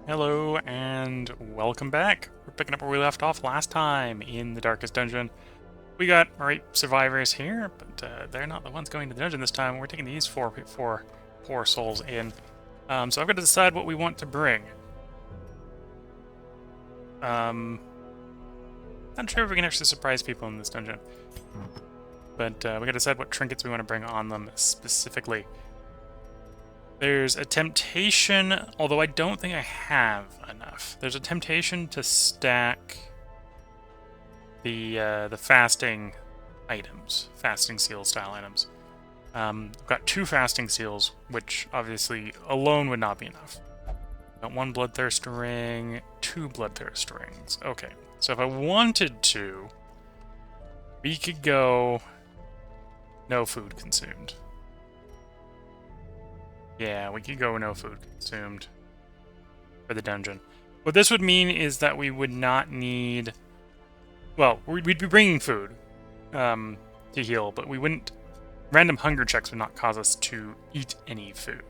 Hello and welcome back. We're picking up where we left off last time in the Darkest Dungeon. We got our 8 survivors here, but they're not the ones going to the dungeon this time. We're taking these four poor souls in. So I've got to decide what we want to bring. Not sure if we can actually surprise people in this dungeon, but we got to decide what trinkets we want to bring on them specifically. There's a temptation, although I don't think I have enough. There's a temptation to stack the fasting items, fasting seal style items. I've got 2 fasting seals, which obviously alone would not be enough. Got 1 bloodthirst ring, 2 bloodthirst rings. Okay, so if I wanted to, we could go no food consumed. Yeah, we could go no food consumed for the dungeon. What this would mean is that we would not need... Well, we'd be bringing food to heal, but we wouldn't... Random hunger checks would not cause us to eat any food.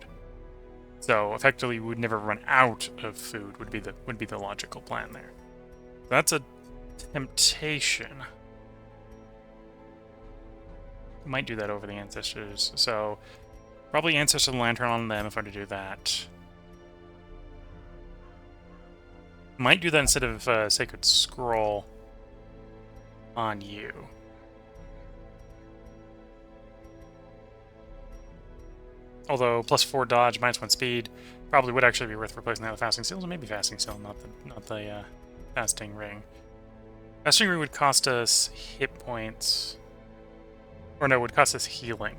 So effectively, we would never run out of food. Would be the logical plan there. That's a temptation. Might do that over the ancestors. So probably ancestor lantern on them if I were to do that. Might do that instead of sacred scroll on you. Although +4 dodge, -1 speed, probably would actually be worth replacing that with fasting seals, or maybe fasting seal, not the fasting ring. Fasting ring would cost us hit points, or no, would cost us healing.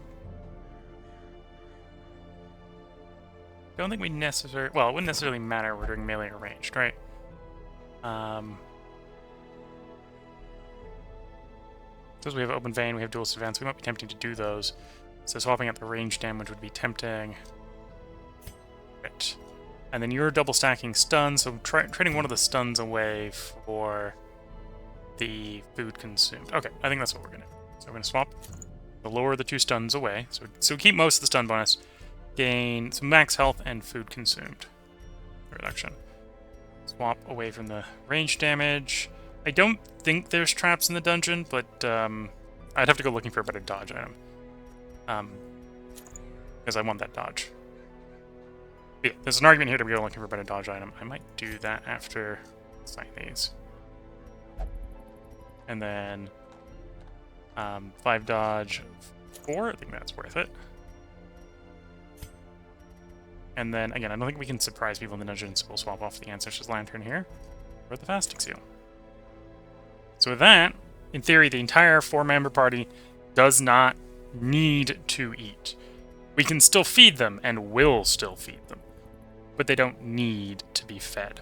Don't think we necessarily. Well, it wouldn't necessarily matter if we're doing melee or ranged, right? Because we have open vein, we have dual advance, we might be tempting to do those. So swapping out the range damage would be tempting. Right. And then you're double stacking stuns, so trading one of the stuns away for the food consumed. Okay, I think that's what we're going to do. So we're going to swap the lower the 2 stuns away. So keep most of the stun bonus. Gain some max health and food consumed reduction. Swap away from the range damage. I don't think there's traps in the dungeon, but I'd have to go looking for a better dodge item. Because I want that dodge. But yeah, there's an argument here to go looking for a better dodge item. I might do that after sign these. And then 5 dodge, 4. I think that's worth it. And then, again, I don't think we can surprise people in the dungeon, so we'll swap off the Ancestor's Lantern here for the Fasting Seal. So with that, in theory, the entire 4-member party does not need to eat. We can still feed them, and will still feed them, but they don't need to be fed.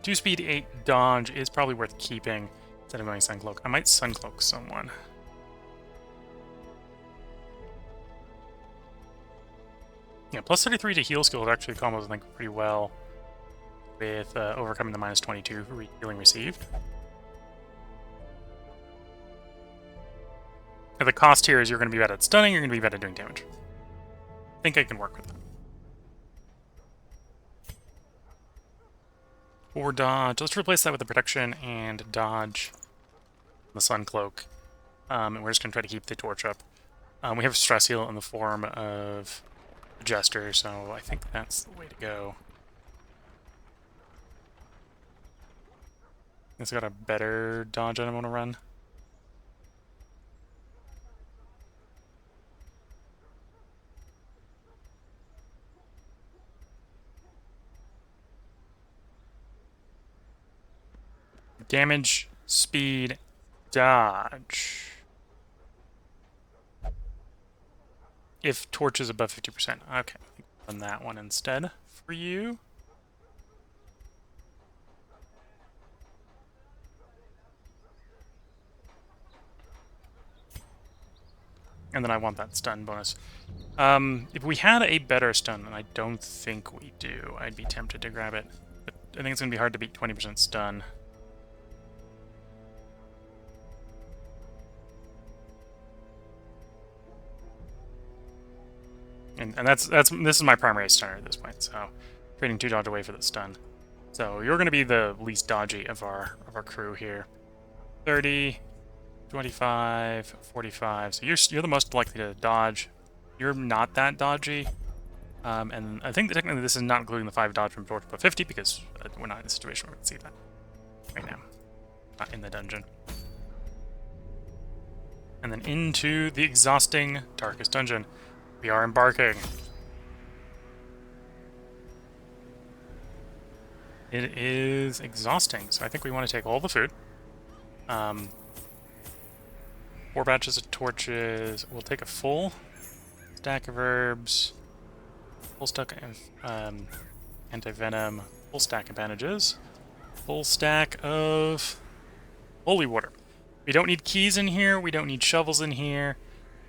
Two speed, 8 dodge is probably worth keeping instead of going Suncloak. I might Suncloak someone. Yeah, +33 to heal skills actually combos, I think, pretty well with overcoming the -22 for healing received. And the cost here is you're going to be bad at stunning, you're going to be bad at doing damage. I think I can work with that. 4 dodge. Let's replace that with the protection and dodge the Sun Cloak. And we're just going to try to keep the torch up. We have stress heal in the form of the Jester, so I think that's the way to go. It's got a better dodge item I want to run. Damage, speed, dodge. If torch is above 50%. Okay, run that one instead for you. And then I want that stun bonus. If we had a better stun, and I don't think we do, I'd be tempted to grab it. But I think it's going to be hard to beat 20% stun. And this is my primary stunner at this point, so trading 2 dodge away for the stun. So you're going to be the least dodgy of our crew here. 30, 25, 45. So you're the most likely to dodge. You're not that dodgy. And I think that technically this is not including the 5 dodge from torch, but 50 because we're not in a situation where we can see that right now. Not in the dungeon. And then into the exhausting darkest dungeon. We are embarking. It is exhausting, so I think we want to take all the food. 4 batches of torches. We'll take a full stack of herbs, full stack of anti-venom, full stack of bandages, full stack of holy water. We don't need keys in here. We don't need shovels in here.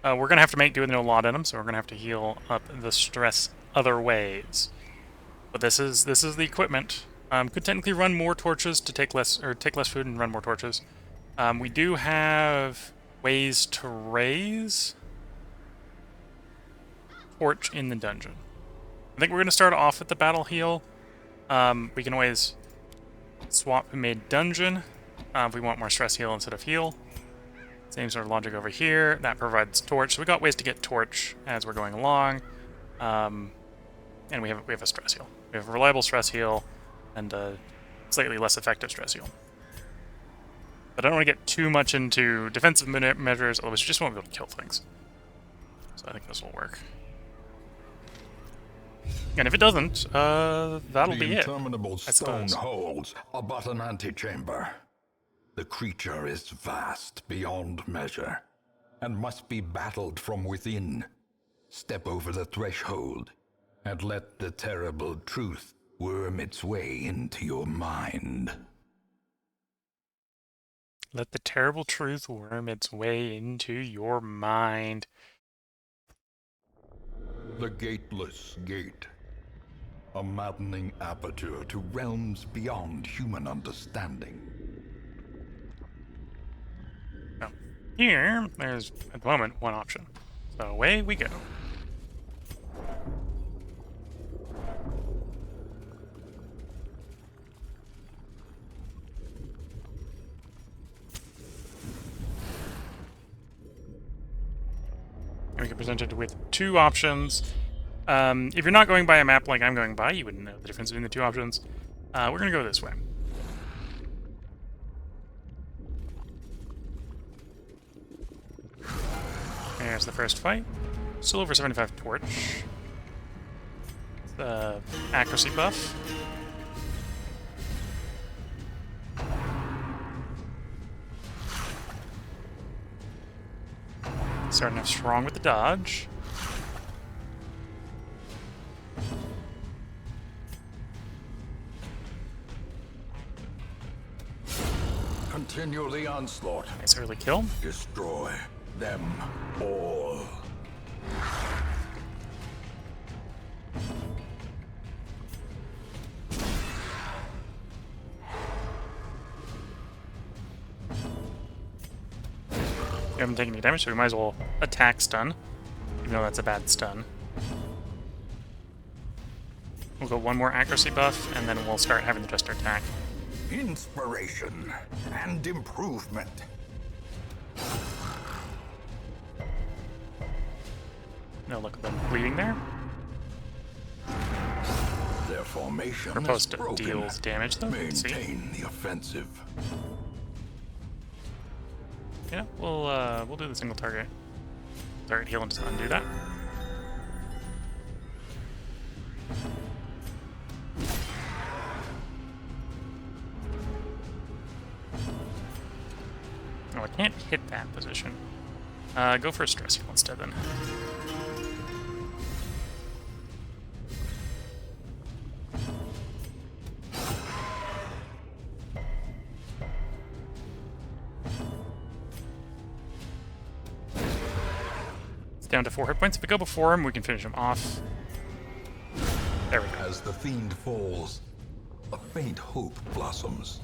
We're going to have to make do with no lot in them, so we're going to have to heal up the stress other ways. But this is the equipment. Could technically run more torches to take less food and run more torches. We do have ways to raise torch in the dungeon. I think we're going to start off with the battle heal. We can always swap mid dungeon if we want more stress heal instead of heal. Same sort of logic over here. That provides torch. So we got ways to get torch as we're going along. And we have a stress heal. We have a reliable stress heal and a slightly less effective stress heal. But I don't want to get too much into defensive measures, otherwise you just won't be able to kill things. So I think this will work. And if it doesn't, that'll be it. The interminable stone holds are but an antechamber. The creature is vast beyond measure, and must be battled from within. Step over the threshold, and let the terrible truth worm its way into your mind. Let the terrible truth worm its way into your mind. The Gateless Gate. A maddening aperture to realms beyond human understanding. Now, here, there's, at the moment, one option. So away we go. And we get presented with 2 options. If you're not going by a map like I'm going by, you wouldn't know the difference between the 2 options. We're going to go this way. There's the first fight. Still over 75 torch. The accuracy buff. Starting off strong with the dodge. Continue the onslaught. Nice early kill. Destroy them all. We haven't taken any damage, so we might as well attack stun, even though that's a bad stun. We'll go 1 more accuracy buff, and then we'll start having the Jester attack. Inspiration and improvement. No, look at them bleeding there. Their formation Proposed is to broken. deals damage, though. Let's see. Maintain the offensive. Yeah, we'll do the single target heal and just undo that. Oh, I can't hit that position. Go for a stress heal instead then. Down to 4 hit points. If we go before him, we can finish him off. There we go. As the fiend falls, a faint hope blossoms.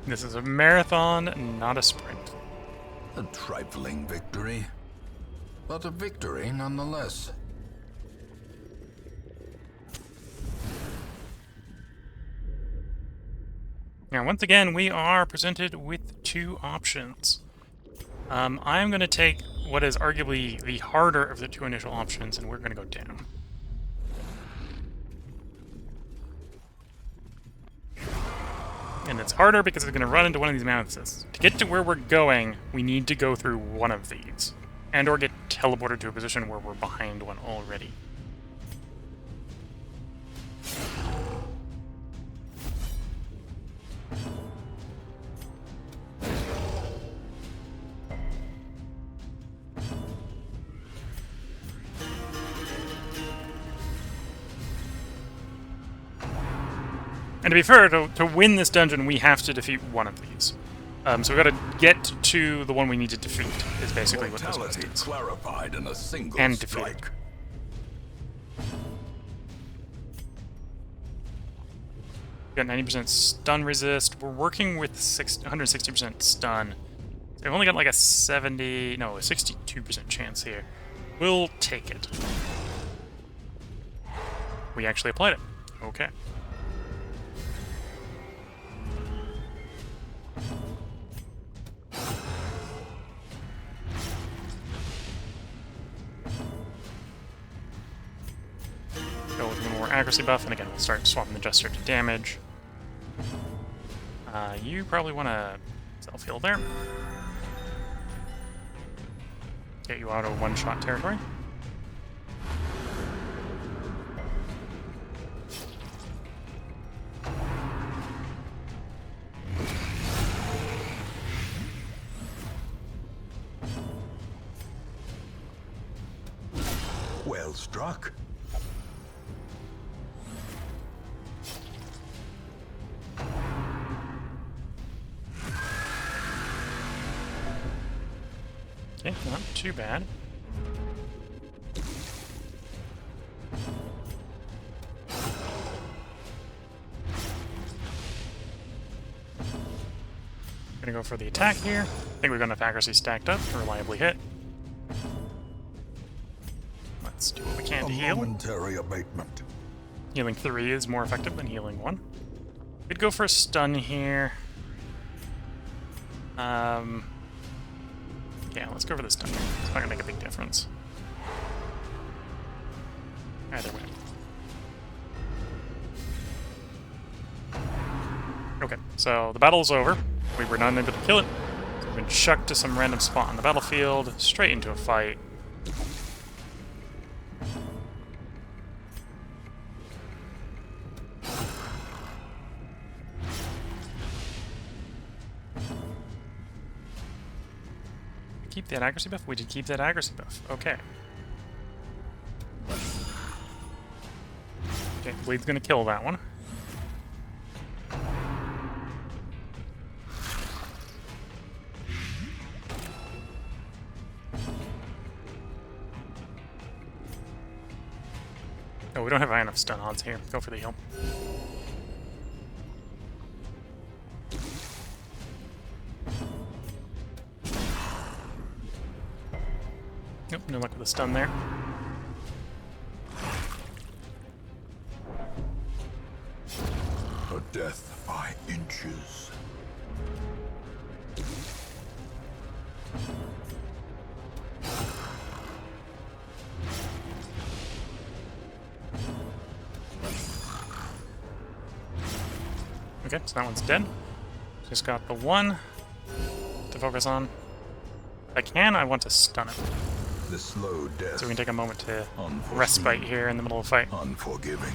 This is a marathon, not a sprint. A trifling victory, but a victory nonetheless. Now, once again, we are presented with two options. I'm going to take what is arguably the harder of the two initial options, and we're going to go down. And it's harder because it's going to run into one of these mountains. To get to where we're going, we need to go through one of these. And or get teleported to a position where we're behind one already. And to be fair, to win this dungeon, we have to defeat one of these. So we've got to get to the one we need to defeat, is basically what this quest is. Clarified in a single And defeat. strike. We've got 90% stun resist. We're working with 160% stun. So we've only got like a 62% chance here. We'll take it. We actually applied it. Okay. Go with one more accuracy buff, and again, we'll start swapping the Jester to damage. You probably want to self-heal there. Get you out of one-shot territory. Well struck. Okay, not too bad. Gonna go for the attack here. I think we've got enough accuracy stacked up to reliably hit. Let's do what we can to heal. Momentary abatement. Healing 3 is more effective than healing 1. We'd go for a stun here. Yeah, let's go for the stun. It's not gonna make a big difference. Either way. Okay, so the battle is over. We were not able to kill it. So we've been chucked to some random spot on the battlefield, straight into a fight. Keep that accuracy buff? We did keep that accuracy buff. Okay. Okay, Bleed's gonna kill that one. Oh, we don't have high enough stun odds here. Go for the heal. Nope, no luck with the stun there. A death by inches. Okay, so that one's dead. Just got the one to focus on. If I can, I want to stun it. The slow death. So we can take a moment to Unforeseen. respite here in the middle of the fight. Unforgiving.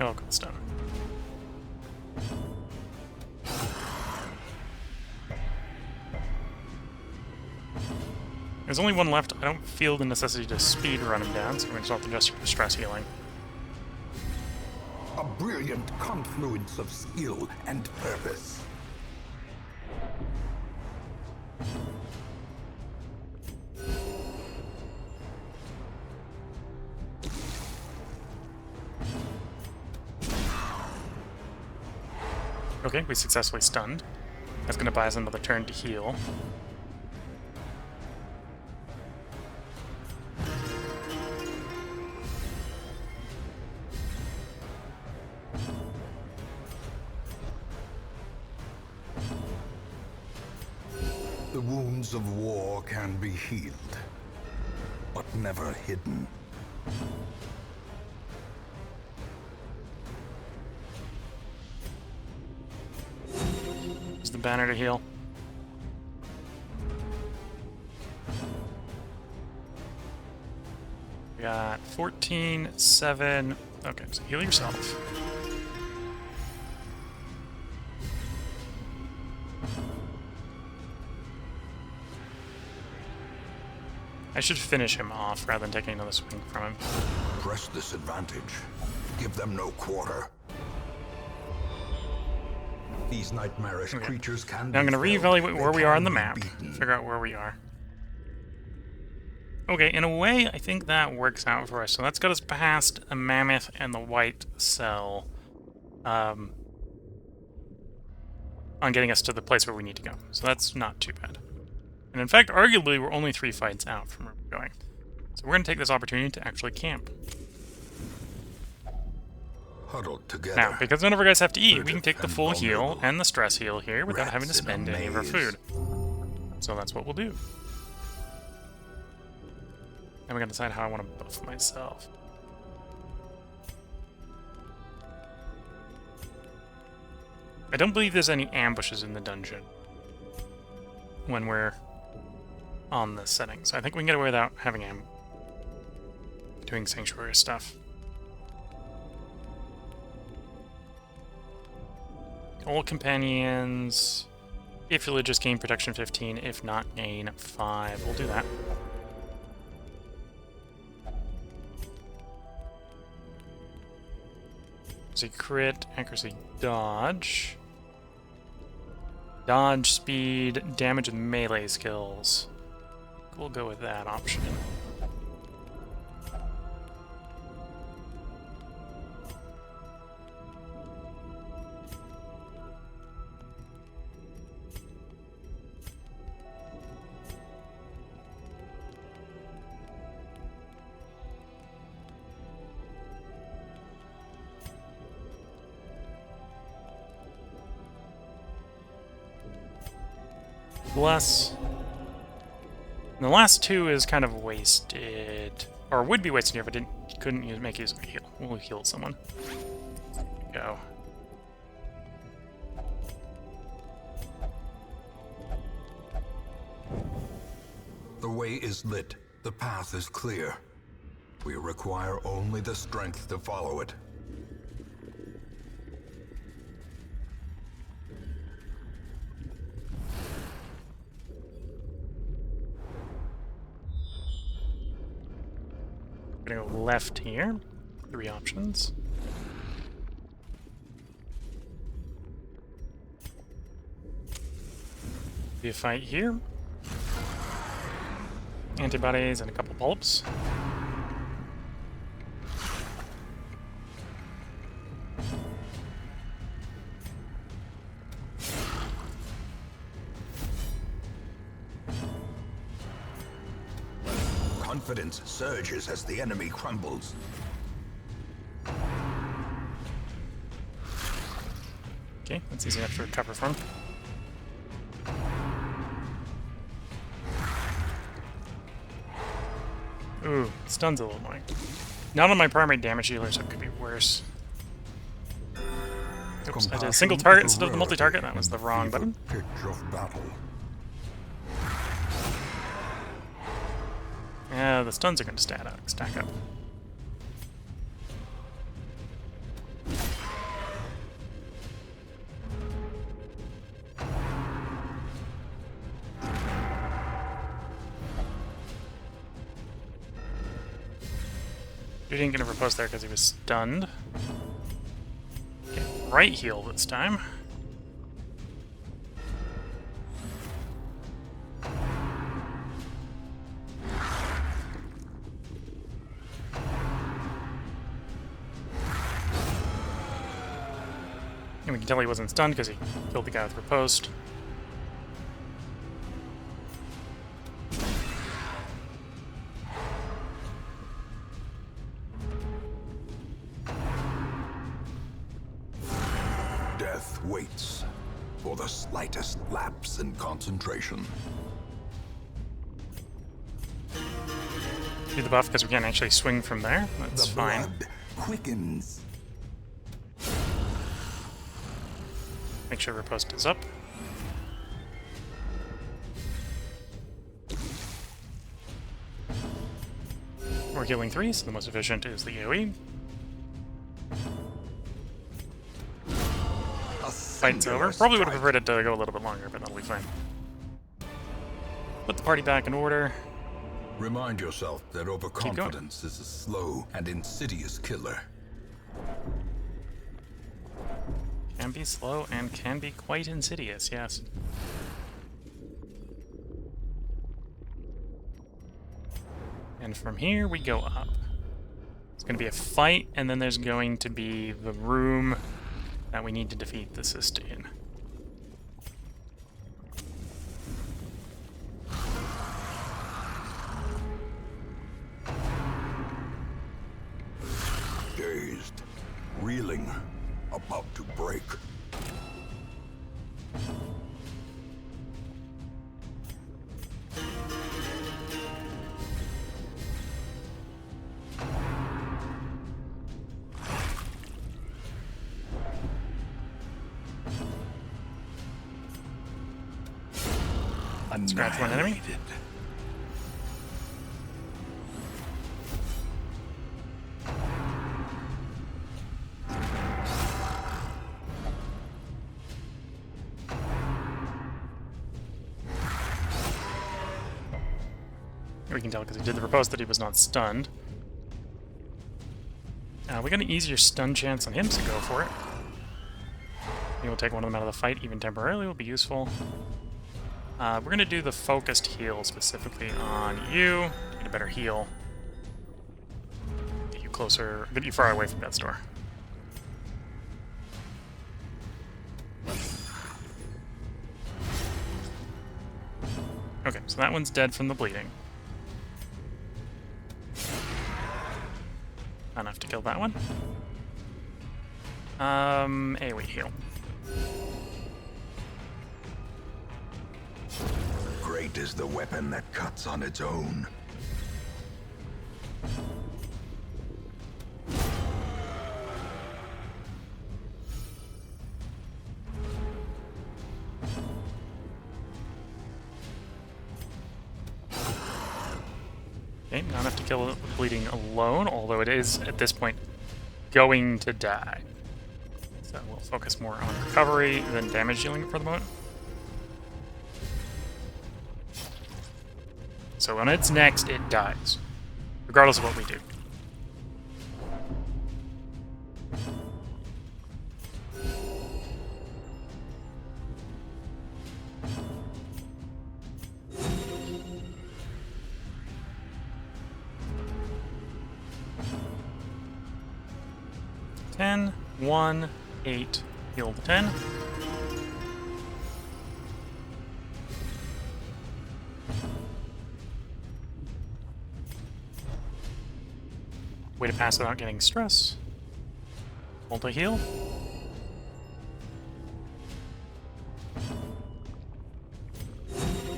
Oh, good stun. There's only one left. I don't feel the necessity to speed run him down, so we're going to start the Jester for stress healing. A brilliant confluence of skill and purpose. Okay, we successfully stunned. That's going to buy us another turn to heal. The wounds of war can be healed, but never hidden. Use the banner to heal. We got 14, 7. Okay, so heal yourself. I should finish him off rather than taking another swing from him. Press this advantage. Give them no quarter. These nightmarish creatures can now I'm going to be reevaluate felled. where They we are on can the be map, beaten. figure out where we are. Okay, in a way, I think that works out for us. So that's got us past a mammoth and the white cell on getting us to the place where we need to go. So that's not too bad. And in fact, arguably, we're only 3 fights out from where we're going. So we're going to take this opportunity to actually camp. Huddled together. Now, because none of our guys have to eat, we can Furtive take the and full heal vulnerable. and the stress heal here without having to Rats in a spend any of our maze. food. So that's what we'll do. And we're going to decide how I want to buff myself. I don't believe there's any ambushes in the dungeon when we're on this setting, so I think we can get away without having doing sanctuary stuff. All companions, if religious, gain protection 15, if not, gain 5. We'll do that. So crit, accuracy, dodge. Dodge, speed, damage, and melee skills. We'll go with that option. Bless. And the last 2 is kind of wasted, or would be wasted here if I couldn't make use of a heal. We'll heal someone. There we go. The way is lit. The path is clear. We require only the strength to follow it. We're gonna go left here. 3 options. Be a fight here. Antibodies and a couple polyps. Confidence surges as the enemy crumbles. Okay, that's easy enough to recover from. Ooh, stun's a little annoying. Not on my primary damage dealer, so it could be worse. Oops, I did a single target instead of the multi-target. That was the wrong button. Pitch of battle. Yeah, the stuns are going to stack up. Dude didn't get a riposte there because he was stunned. Okay, right heal this time. And we can tell he wasn't stunned because he killed the guy with riposte. Death waits for the slightest lapse in concentration. do the buff because we can't actually swing from there. That's The fine. blood quickens. Make sure riposte is up. We're healing 3, so the most efficient is the AoE. Fight's over. Probably would have preferred it to go a little bit longer, but that'll be fine. Put the party back in order. Remind yourself that overconfidence is a slow and insidious killer. Can be slow and can be quite insidious, yes. And from here we go up. It's going to be a fight, and then there's going to be the room that we need to defeat the cyst in. Dazed, reeling, about to break. Scratch one enemy. We can tell because he did the riposte that he was not stunned. We got an easier stun chance on him, so go for it. Maybe we'll take one of them out of the fight, even temporarily, will be useful. We're going to do the focused heal specifically on you. Get a better heal. Get you closer, get you far away from Death's Door. Okay, so that one's dead from the bleeding. Enough to kill that one. AoE heal. Great is the weapon that cuts on its own. Okay, not enough to kill it with bleeding alone, although it is, at this point, going to die. So we'll focus more on recovery than damage dealing for the moment. So when it's next, it dies, regardless of what we do. Ten, 1, 8, heal the 10. Way to pass without getting stress. Multi-heal.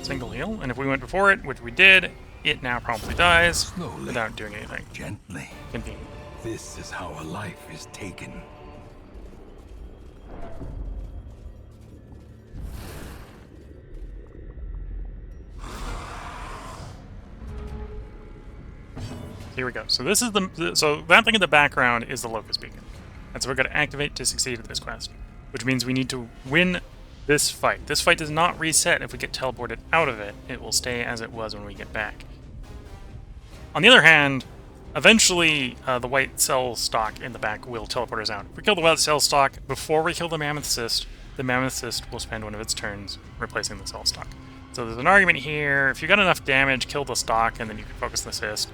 Single heal, and if we went before it, which we did, it now promptly dies Slowly, without doing anything. gently. Convenient. This is how a life is taken. Here we go. So this is so that thing in the background is the Locust Beacon. And so we're going to activate to succeed at this quest, which means we need to win this fight. This fight does not reset if we get teleported out of it. It will stay as it was when we get back. On the other hand, eventually the white cell stock in the back will teleport us out. If we kill the white cell stock before we kill the Mammoth Cyst, the Mammoth Cyst will spend one of its turns replacing the cell stock. So there's an argument here. If you got enough damage, kill the stock, and then you can focus the cyst.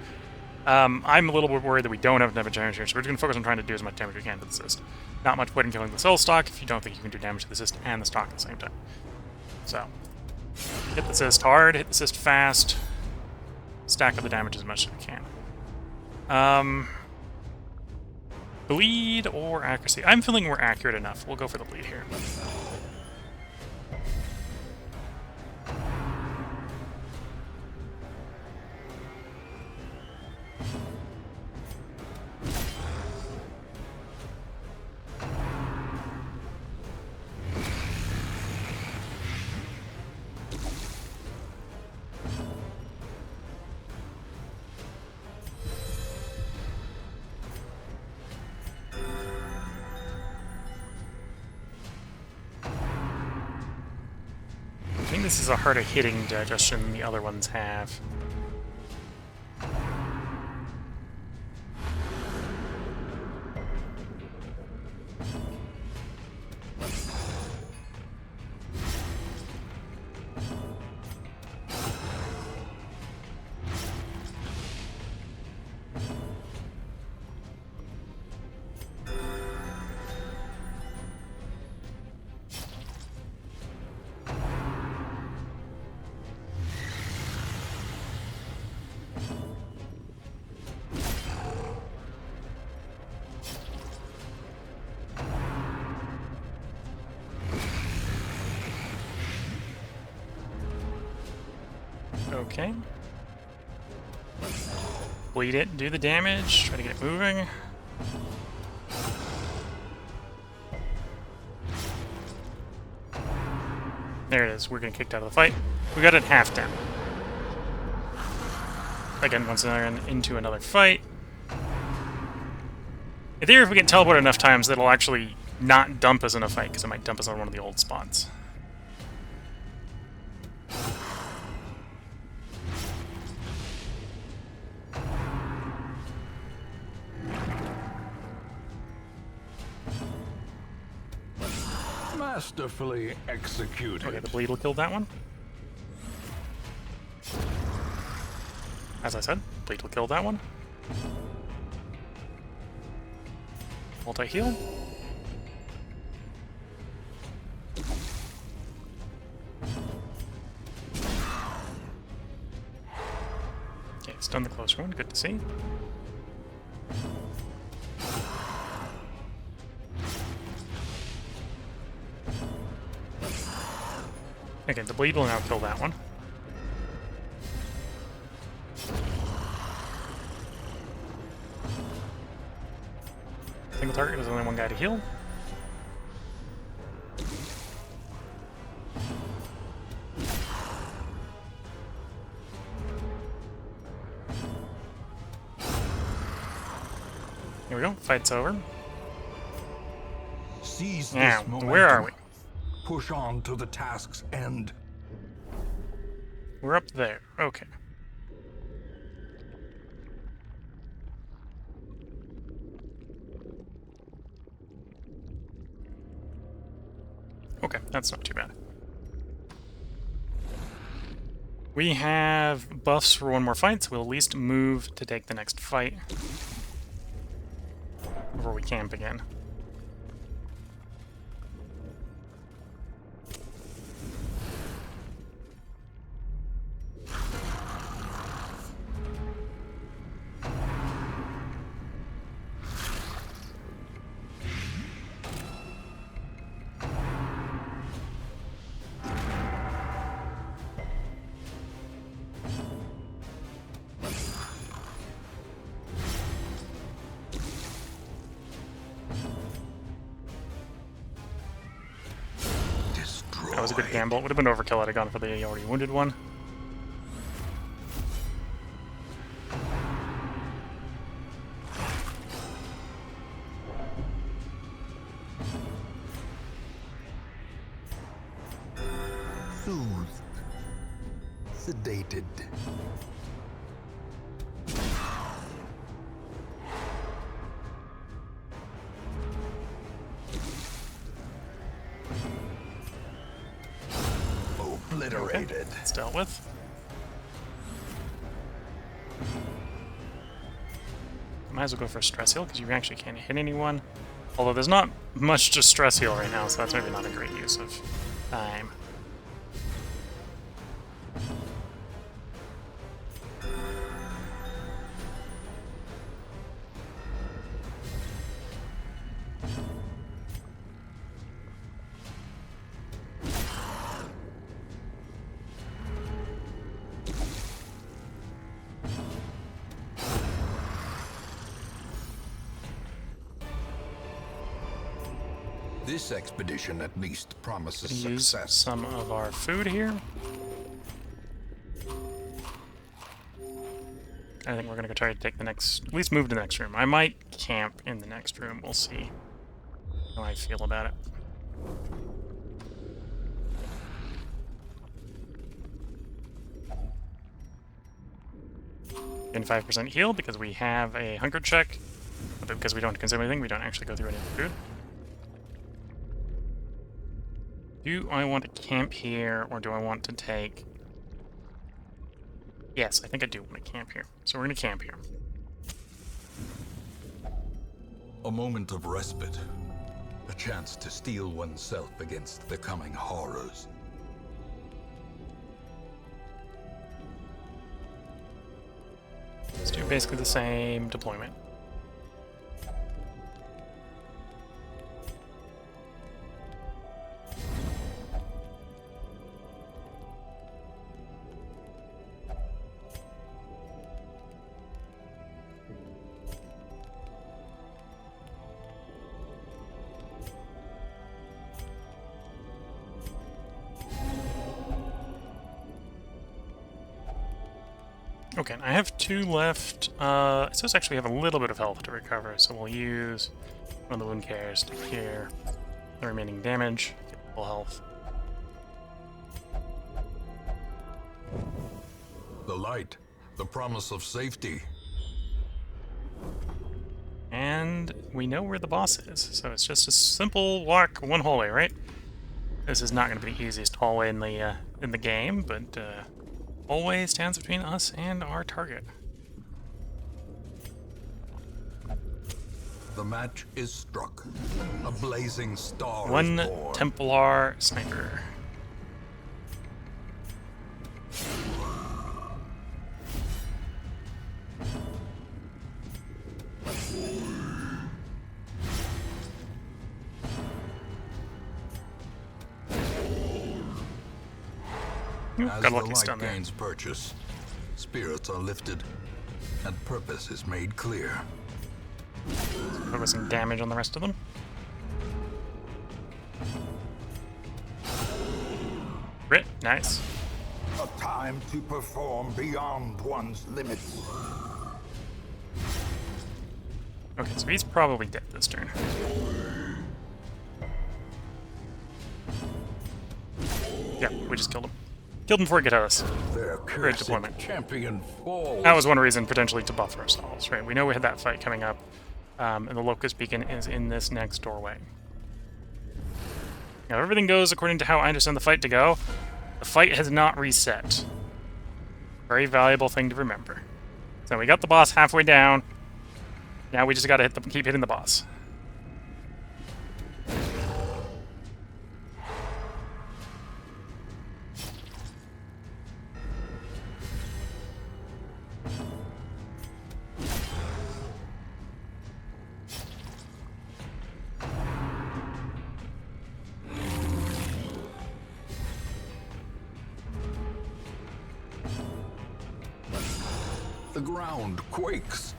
I'm a little bit worried that we don't have enough damage here, so we're just going to focus on trying to do as much damage as we can to the cyst. Not much point in killing the cell stock if you don't think you can do damage to the cyst and the stock at the same time. So, hit the cyst hard, hit the cyst fast, stack up the damage as much as we can. Bleed or accuracy? I'm feeling we're accurate enough. We'll go for the bleed here. think this is a harder hitting digestion than the other ones have. Okay. Bleed it, do the damage, try to get it moving. There it is, we're getting kicked out of the fight. We got it half down. Again, once again, into another fight. In theory, if we get teleported enough times, that'll actually not dump us in a fight, because it might dump us on one of the old spots. Masterfully executed. Okay, the bleed will kill that one. As I said, bleed will kill that one. Multi-heal. Okay, it's done the close one. Good to see. Okay, the bleed will now kill that one. Single target, there's only one guy to heal. Here we go, fight's over. Seize Now, this momentum. where are we? Push on to the task's end. We're up there, okay. Okay, that's not too bad. We have buffs for one more fight, so we'll at least move to take the next fight before we camp again. That was a good gamble. It would have been overkill had I gone for the already wounded one. Soothed. Sedated. Obliterated. It's dealt with. Might as well go for a stress heal, because you actually can't hit anyone. Although there's not much to stress heal right now, so that's maybe not a great use of time. This expedition at least promises Use success. some of our food here. I think we're gonna go try to take the next, at least move to the next room. I might camp in the next room. We'll see how I feel about it. In 5% heal because we have a hunger check. But because we don't consume anything, we don't actually go through any of the food. Do I want to camp here, or do I want to take... Yes, I think I do want to camp here. So we're going to camp here. A moment of respite. A chance to steel oneself against the coming horrors. Let's do basically the same deployment. Okay, I have 2 left. I suppose actually have a little bit of health to recover, so we'll use one of the wound cares to cure the remaining damage, get full health. The light, the promise of safety. And we know where the boss is, so it's just a simple walk one hallway, right? This is not going to be the easiest hallway in the game, but hallway stands between us and our target. The match is struck. A blazing star One is born. Templar sniper. Ooh, As got the lucky light stun there. gains purchase, spirits are lifted, and purpose is made clear. Focusing damage on the rest of them. Crit, nice. A time to perform beyond one's limits. Okay, so he's probably dead this turn. Yeah, we just killed him. Killed him before he could hit us. Their Great cursed deployment. champion falls. That was one reason, potentially, to buff ourselves, right? We know we had that fight coming up, and the Locust Beacon is in this next doorway. Now, if everything goes according to how I understand the fight to go, the fight has not reset. Very valuable thing to remember. So we got the boss halfway down. Now we just gotta keep hitting the boss. The ground quakes.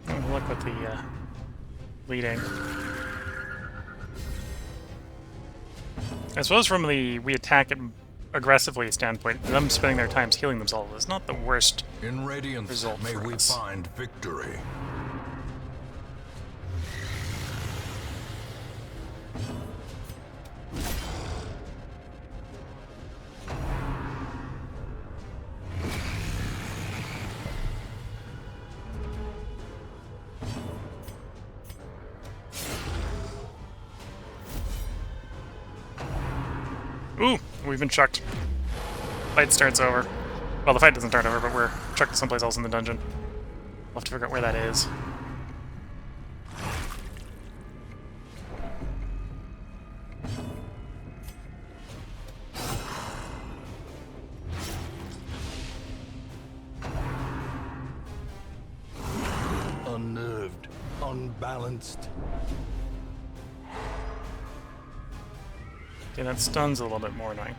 Good luck with the leading. I suppose from the we attack it aggressively standpoint, them spending their times healing themselves is not the worst. In radiance, Result may for we us. find victory. Ooh, we've been chucked. Fight starts over. Well, the fight doesn't start over, but we're chucked someplace else in the dungeon. We'll have to figure out where that is. Unnerved, unbalanced. Okay, that stun's a little bit more annoying.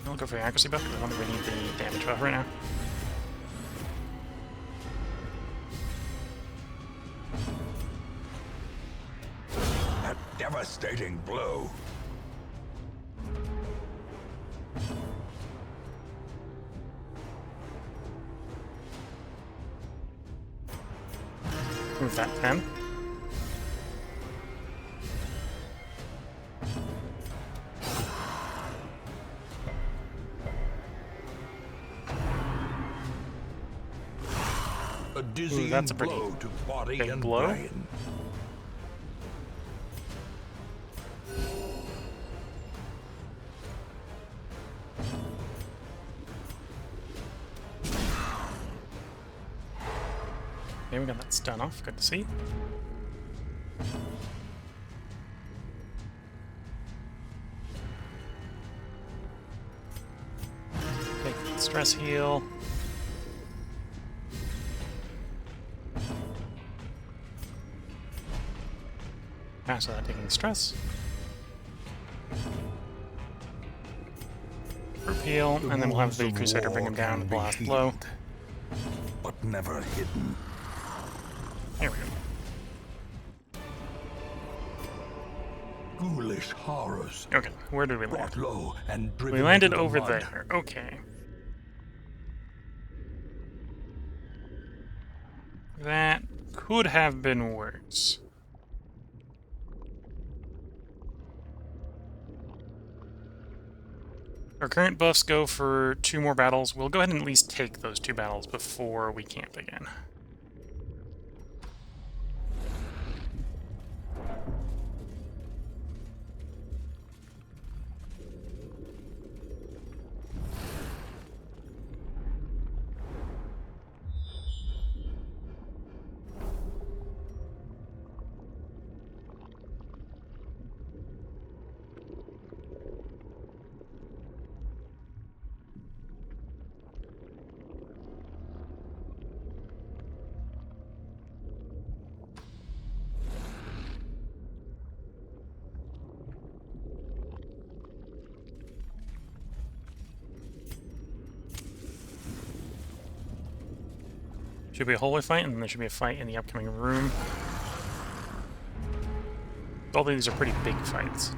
I'll go for the accuracy buff, because I don't think we need the damage buff right now. A devastating blow. Move that 10. A dizzying that's a pretty blow to body big and blow. brain. Okay, we got that stun off. Good to see. Take the stress heal. Pass without taking stress. Group heal, and then we'll have the wounds of Crusader bring war him down can to be blast blow. healed, but never hidden. Here we go. Ghoulish horrors Okay, where did we land? brought low and driven We landed into the over mud. there. Okay. That could have been worse. Our current buffs go for 2 more battles. We'll go ahead and at least take those 2 battles before we camp again. Should be a hallway fight, and then there should be a fight in the upcoming room. All these are pretty big fights.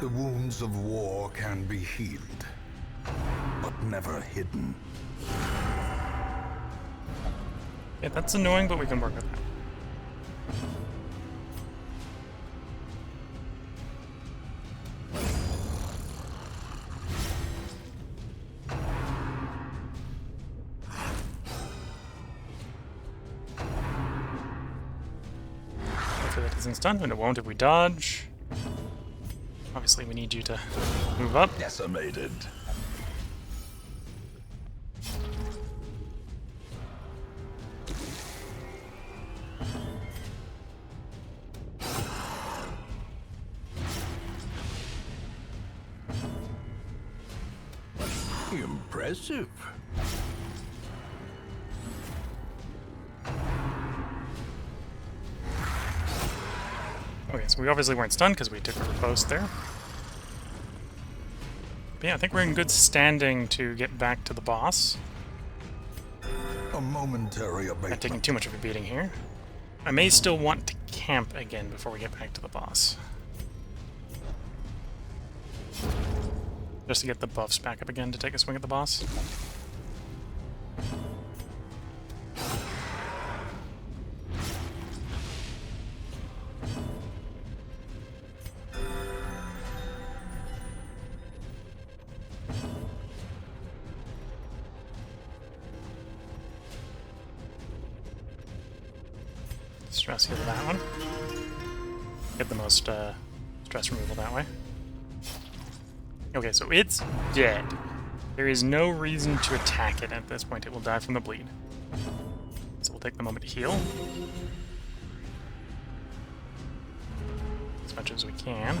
The wounds of war can be healed, but never hidden. Yeah, that's annoying, but we can work with that. Hopefully that isn't stunned, and it won't if we dodge. Obviously, we need you to move up. Decimated. Impressive. Okay, so we obviously weren't stunned because we took a riposte there. But yeah, I think we're in good standing to get back to the boss. A momentary Not taking abatement. too much of a beating here. I may still want to camp again before we get back to the boss. Just to get the buffs back up again to take a swing at the boss. Stress heal that one. Get the most stress removal that way. Okay, so it's dead. There is no reason to attack it at this point. It will die from the bleed. So we'll take the moment to heal. As much as we can.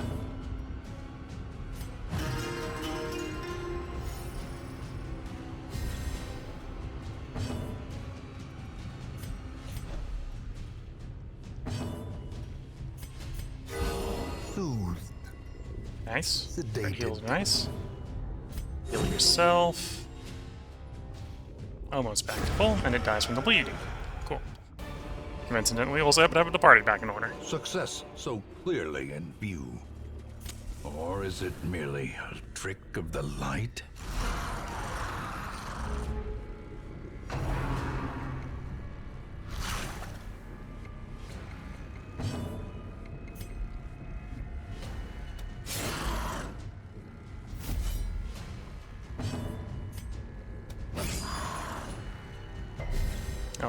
Soothed. Nice. That Sedated. heal's nice. Heal yourself. Almost back to full, and it dies from the bleed. Cool. Coincidentally, also happen to have the party back in order. Success so clearly in view. Or is it merely a trick of the light?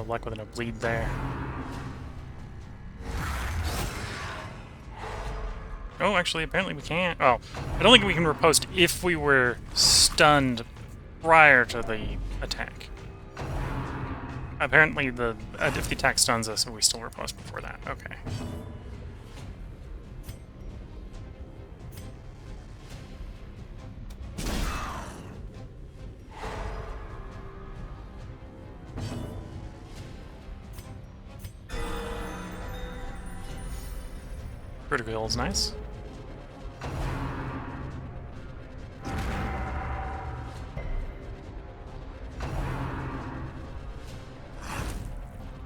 No luck with no bleed there. Oh, actually, apparently we can't. Oh, I don't think we can riposte if we were stunned prior to the attack. Apparently, if the attack stuns us, we still riposte before that. Okay. Critical heal is nice.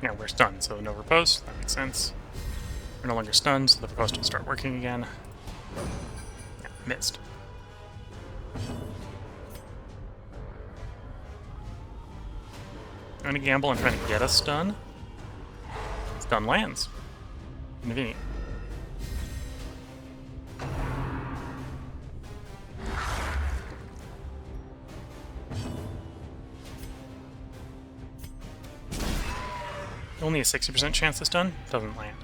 Yeah, we're stunned, so no riposte. That makes sense. We're no longer stunned, so the riposte will start working again. Yeah, missed. I'm gonna gamble and try to get a stun. Stun lands. Convenient. Only a 60% chance this stun doesn't land.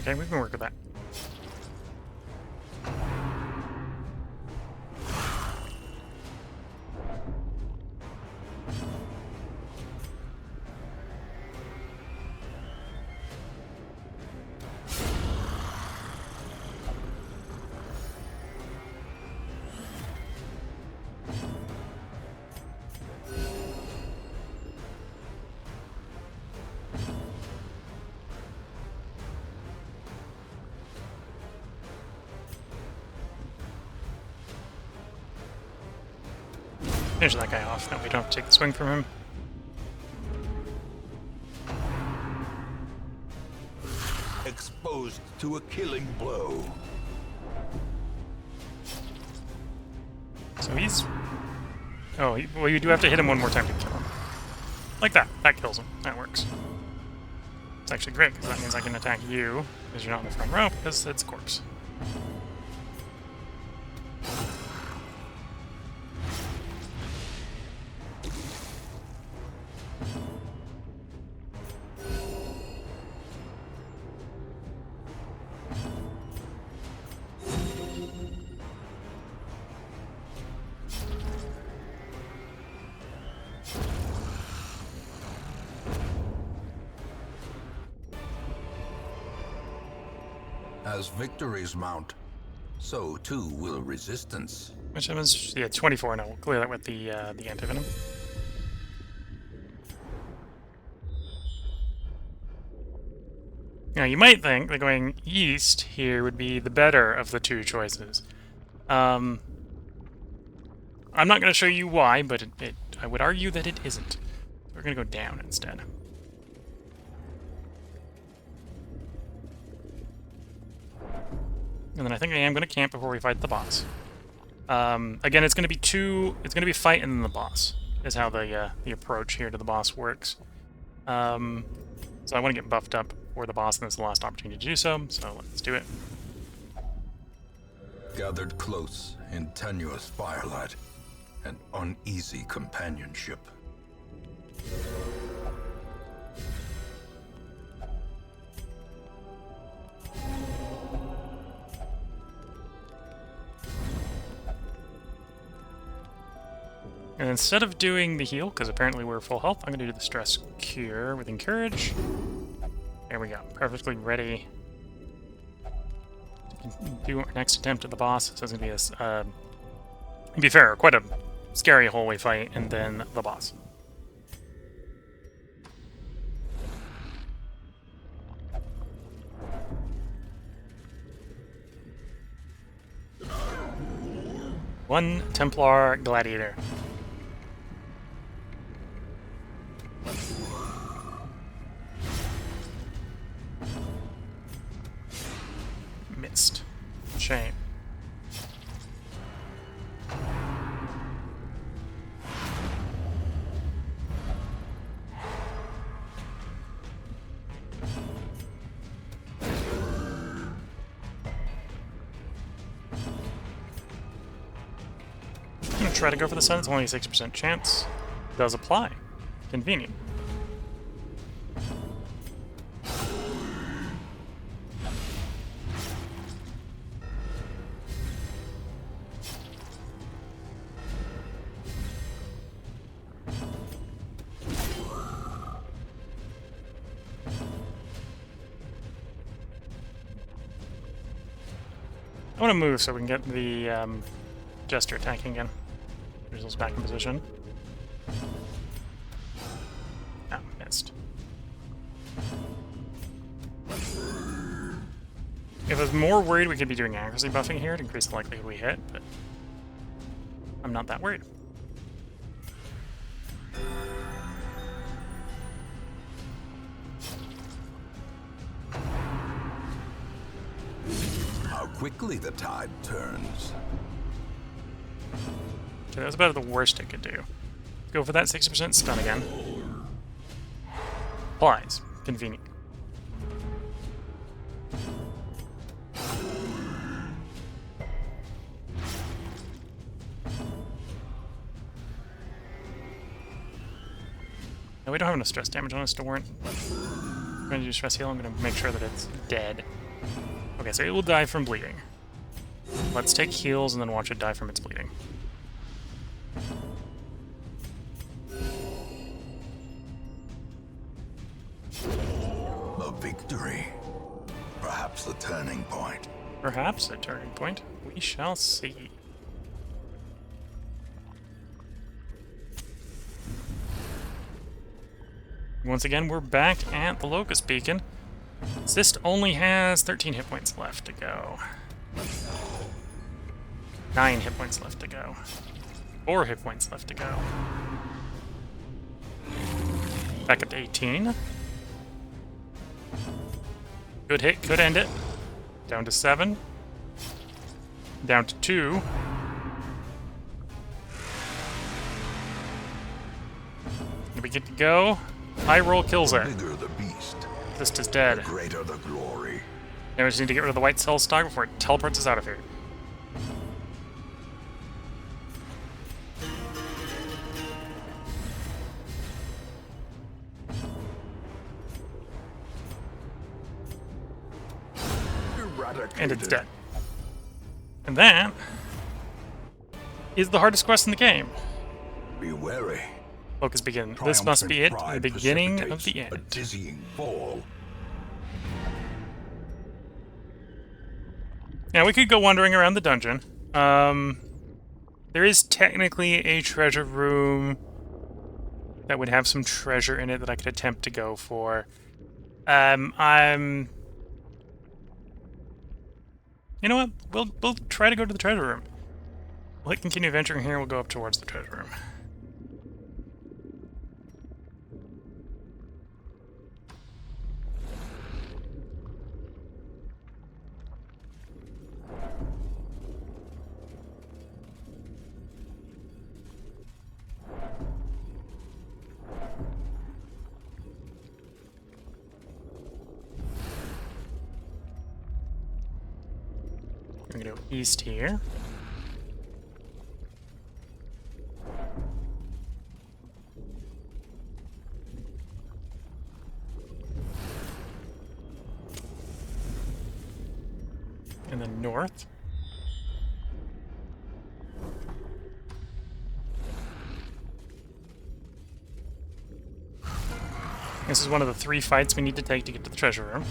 Okay, we can work with that. Finish that guy off. No, we don't have to take the swing from him. Exposed to a killing blow. So he's... Oh, well, you do have to hit him one more time to kill him. Like that. That kills him. That works. It's actually great, because that means I can attack you, because you're not in the front row, because it's corpse. As victories mount, so too will resistance. Which was, yeah, 24 now. We'll clear that with the antivenom. Now, you might think that going east here would be the better of the two choices. I'm not going to show you why, but I would argue that it isn't. We're going to go down instead. And then I think I am going to camp before we fight the boss. Again, it's going to be it's going to be fight and then the boss, is how the approach here to the boss works. So I want to get buffed up for the boss, and this is the last opportunity to do so let's do it. Gathered close in tenuous firelight and uneasy companionship. And instead of doing the heal, because apparently we're full health, I'm going to do the stress cure with Encourage. There we go. Perfectly ready to do our next attempt at the boss. So it's going to be to be fair, quite a scary hallway fight, and then the boss. One Templar Gladiator. Missed. Shame. try to go for the stun. It's only a 60% chance. Does apply. Convenient. I want to move so we can get the Jester attacking again. Grizzle's back in position. Oh, missed. If I was more worried, we could be doing accuracy buffing here to increase the likelihood we hit, but I'm not that worried. How quickly the tide turns. Okay, that was about the worst it could do. Go for that 60% stun again. Applies. Convenient. No, we don't have enough stress damage on us to warrant. I'm going to do stress heal. I'm going to make sure that it's dead. Okay, so it will die from bleeding. Let's take heals and then watch it die from its bleeding. A victory. Perhaps the turning point. Perhaps a turning point. We shall see. Once again, we're back at the Locust Beacon. Zist only has 13 hit points left to go. 9 hit points left to go. 4 hit points left to go. Back up to 18. Good hit, could end it. Down to 7. Down to 2. We get to go. High roll kills The it. bigger the beast, Zist is the dead. greater the glory. Now we just need to get rid of the white cell stock before it teleports us out of here. Eradicated. And it's dead. And that is the hardest quest in the game. Be wary. Locust Begin. This must be it. The Triumphant beginning pride of the precipitates end. A dizzying fall. Now we could go wandering around the dungeon. There is technically a treasure room that would have some treasure in it that I could attempt to go for. You know what? We'll try to go to the treasure room. We'll hit continue adventuring here. We'll go up towards the treasure room. We're gonna go east here. And then north. This is one of the 3 fights we need to take to get to the treasure room.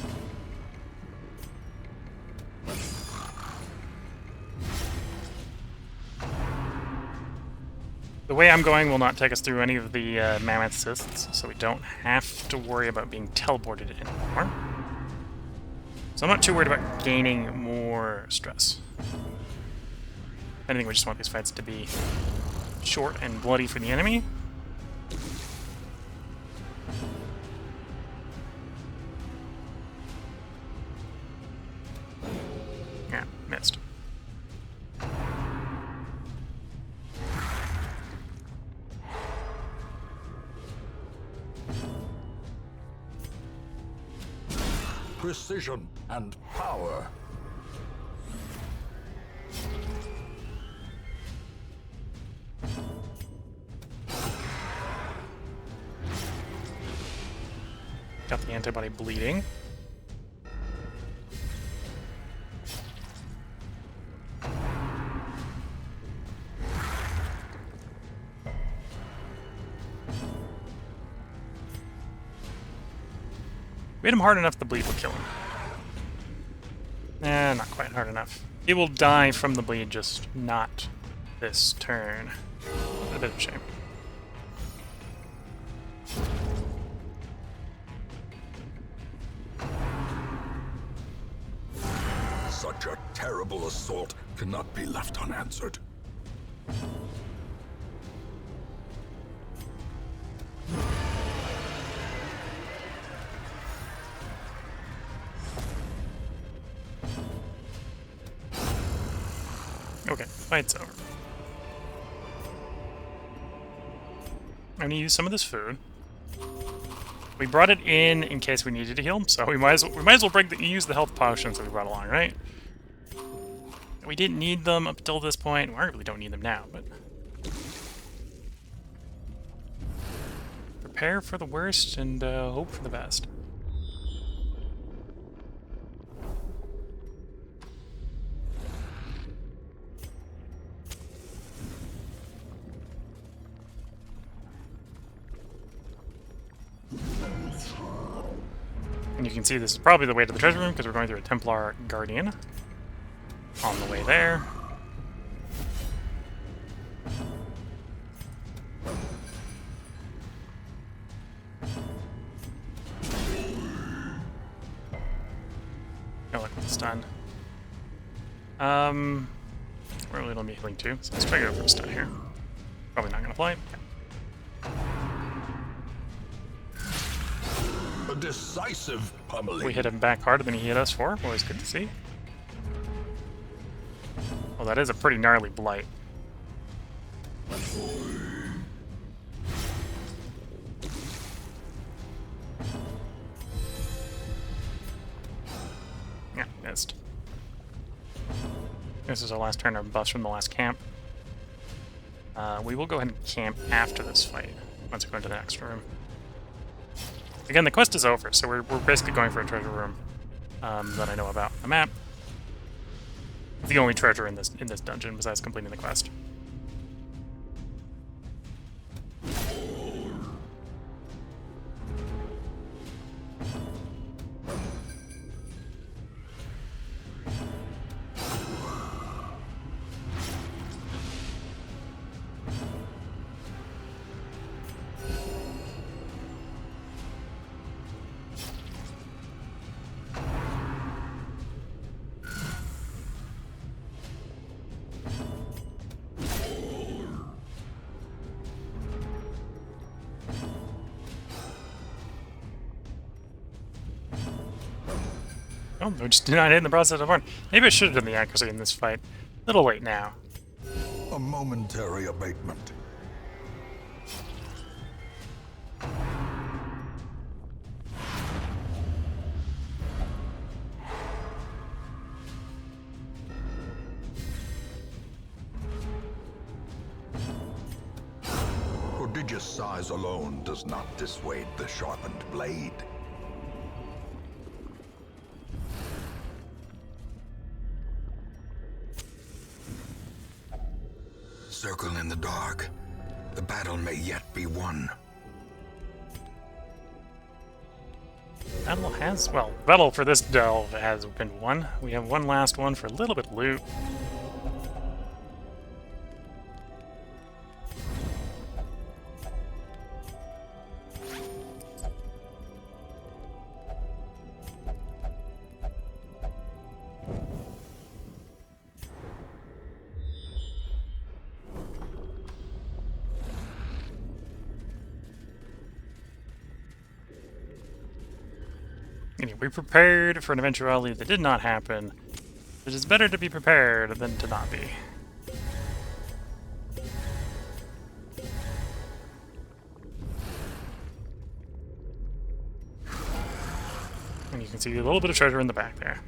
The way I'm going will not take us through any of the mammoth cysts, so we don't have to worry about being teleported anymore. So I'm not too worried about gaining more stress. I think we just want these fights to be short and bloody for the enemy. Yeah, missed. Precision and power. Got the antibody bleeding. We hit him hard enough, the bleed will kill him. Not quite hard enough. He will die from the bleed, just not this turn. A bit of a shame. Such a terrible assault cannot be left unanswered. Okay, fight's over. I'm gonna use some of this food. We brought it in case we needed to heal him, so we might as well use the health potions that we brought along, right? We didn't need them up until this point. We really don't need them now, but prepare for the worst and hope for the best. And you can see this is probably the way to the treasure room because we're going through a Templar Guardian. On the way there. Oh, look, it's done. We're really don't be healing too, so let's try to go for a stun here. Probably not gonna fly. A decisive pummeling. We hit him back harder than he hit us for. Always good to see. Well, that is a pretty gnarly blight. Yeah, missed. This is our last turn of buffs from the last camp. We will go ahead and camp after this fight, once we go into the next room. Again, the quest is over, so we're basically going for a treasure room that I know about on the map. The only treasure in this dungeon besides completing the quest. Oh, we just did not hit in the process of one. Maybe I should have done the accuracy in this fight. A little late now. A momentary abatement. Prodigious size alone does not dissuade the sharpened blade. Circle in the dark. The battle may yet be won. Battle for this delve has been won. We have one last one for a little bit of loot. Anyway, we prepared for an eventuality that did not happen. It is better to be prepared than to not be. And you can see a little bit of treasure in the back there.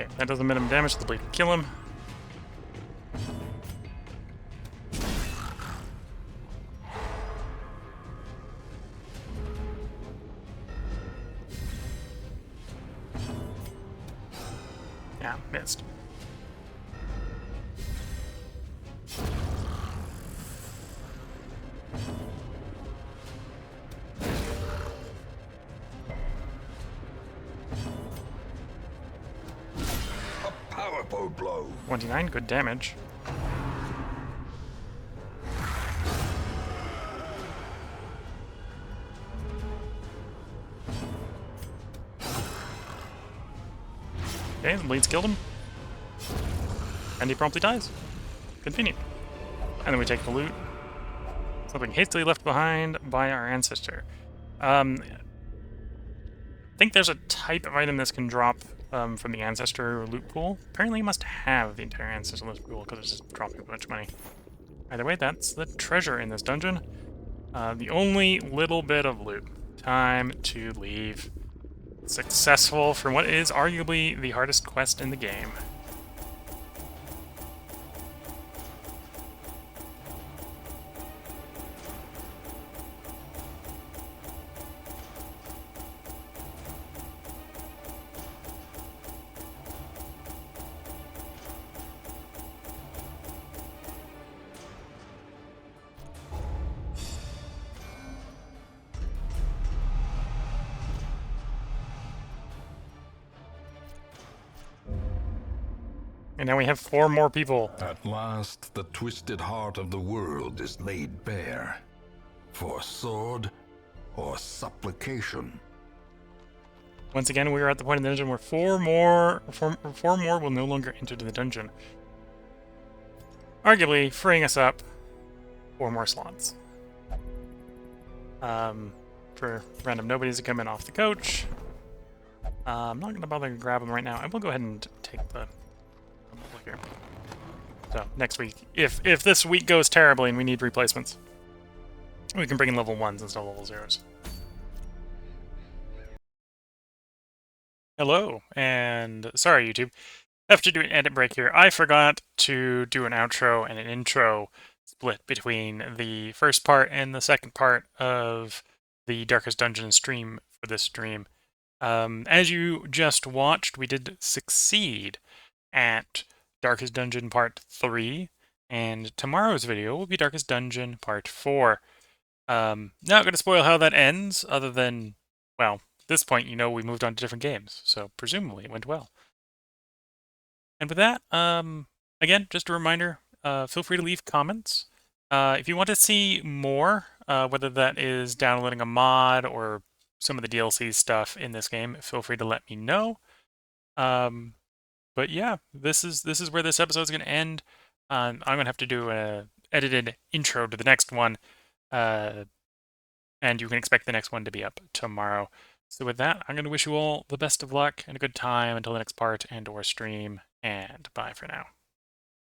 Okay, that does the minimum damage, so the blade can kill him. Yeah, missed. A powerful blow. 29, good damage. Okay, the blades killed him. And he promptly dies. Convenient. And then we take the loot. Something hastily left behind by our ancestor. I think there's a type of item this can drop from the ancestor loot pool. Apparently you must have the entire ancestor loot pool because it's just dropping a bunch of money. Either way, that's the treasure in this dungeon. The only little bit of loot. Time to leave. Successful for what is arguably the hardest quest in the game. And now we have 4 more people. At last, the twisted heart of the world is laid bare. For sword or supplication. Once again, we are at the point in the dungeon where 4 more will no longer enter the dungeon. Arguably, freeing us up 4 more slots. For random nobodies to come in off the coach. I'm not going to bother to grab them right now. I will go ahead and take the here. So, next week, if this week goes terribly and we need replacements, we can bring in level 1s instead of level 0s. Hello, and sorry YouTube. I have to do an edit break here. I forgot to do an outro and an intro split between the first part and the second part of the Darkest Dungeon stream for this stream. As you just watched, we did succeed at Darkest Dungeon Part 3, and tomorrow's video will be Darkest Dungeon Part 4. Not going to spoil how that ends, other than, well, at this point, you know we moved on to different games, so presumably it went well. And with that, again, just a reminder, feel free to leave comments. If you want to see more, whether that is downloading a mod or some of the DLC stuff in this game, feel free to let me know. But yeah, this is where this episode is going to end. I'm going to have to do an edited intro to the next one, and you can expect the next one to be up tomorrow. So with that, I'm going to wish you all the best of luck and a good time until the next part and/or stream, and bye for now.